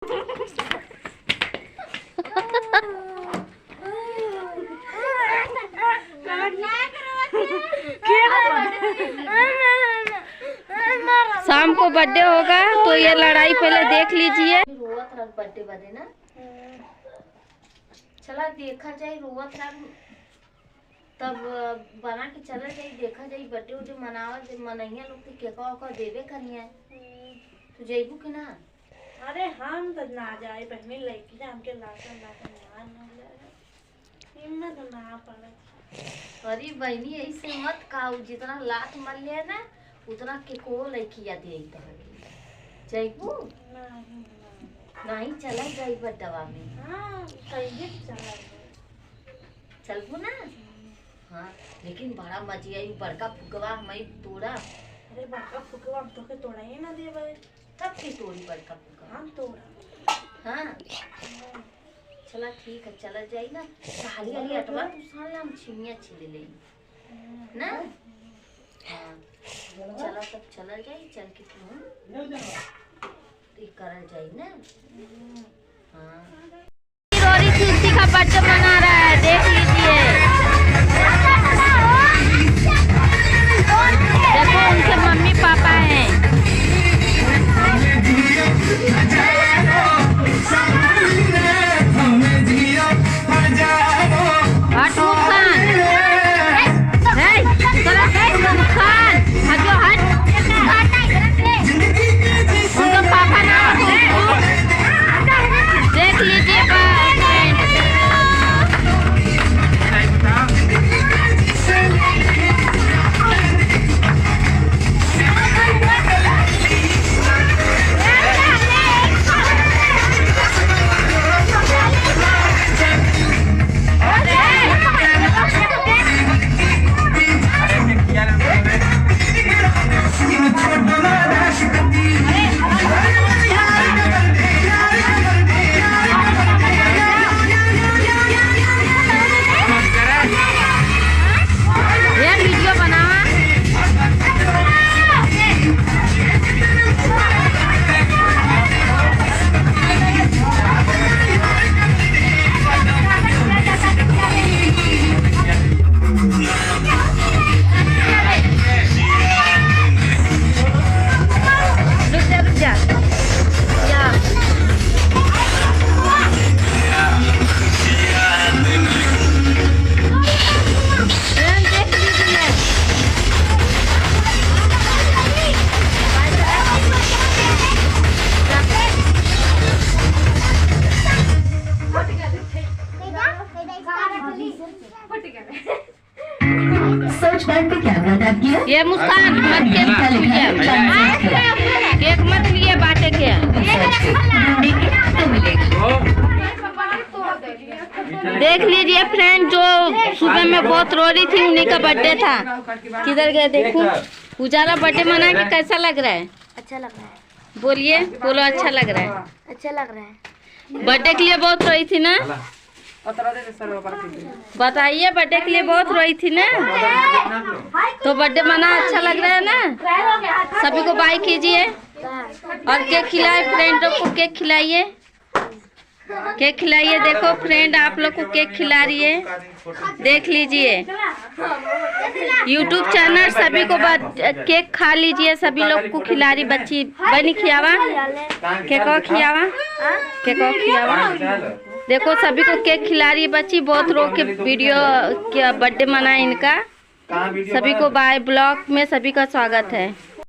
शाम को बर्थडे होगा तो ये लड़ाई पहले देख लीजिए। रोवत रहा बर्थडे बदे ना, चला देखा जाए। रोवत रहा तब बना के चला जाए, देखा जाए बर्थडे उड्डे मनावा मनैया लोग के केका ओका देवे करिए। तू जइबू कि ना? अरे हम तो ना जाए, पहले लड़की जा हमके लासन लासन ना जाए, हिम्मत ना पड़े। अरे बहनी ऐसे मत खाओ, जितना लात मर लिया ना उतना के को लड़किया दे जइबू नहीं। चला जाई बड्डवा में। हाँ कहिए चला चलबू ना। हाँ लेकिन बड़ा मजा आई, बड़का फुकवा मैं तोड़ा। अरे बड़का फुकवा हम तो के तोड़ा ही ना देवे। कब की तोड़ी बड़का फुकवा? हम तोड़ा। हाँ चला ठीक है, चला जाई ना। साली वाली अटवा तू साल हम छिमिया छिले ले ना। हाँ चला तब चला जाई, चल के तू करल जाई ना। हाँ रोरी खुशी का बर्थडे मना रहा है, देख लीजिए। देखो उनके मम्मी पापा हैं। हट मुस्कान, मुस्कान हटो हट। उनका पापा ना देख लीजिए। ये मुस्कान मत केक मत लिए बाटे के। देख लीजिए फ्रेंड, जो सुबह में बहुत रो रही थी उन्हीं का बर्थडे था। किधर गए देखो। उजाला बर्थडे मना के कैसा लग रहा है? अच्छा लग रहा है। बोलिए, बोलो अच्छा लग रहा है। अच्छा लग रहा है। बर्थडे के लिए बहुत रोई थी ना? बताइए, बर्थडे के लिए बहुत रोई थी ना? तो बर्थडे मना अच्छा लग रहा है ना? सभी को बाय कीजिए और केक खिलाए। फ्रेंडों को केक खिलाइए, केक खिलाइए। देखो फ्रेंड आप लोग को केक खिला रही है, देख लीजिए। YouTube चैनल सभी को केक खा लीजिए। सभी लोग को खिला रही बच्ची। बनी खियावा केक खियावा, केक खियावा। देखो सभी को केक खिला रही है बच्ची। बहुत रो के वीडियो क्या बर्थडे मना इनका। सभी को बाय ब्लॉग में सभी का स्वागत है।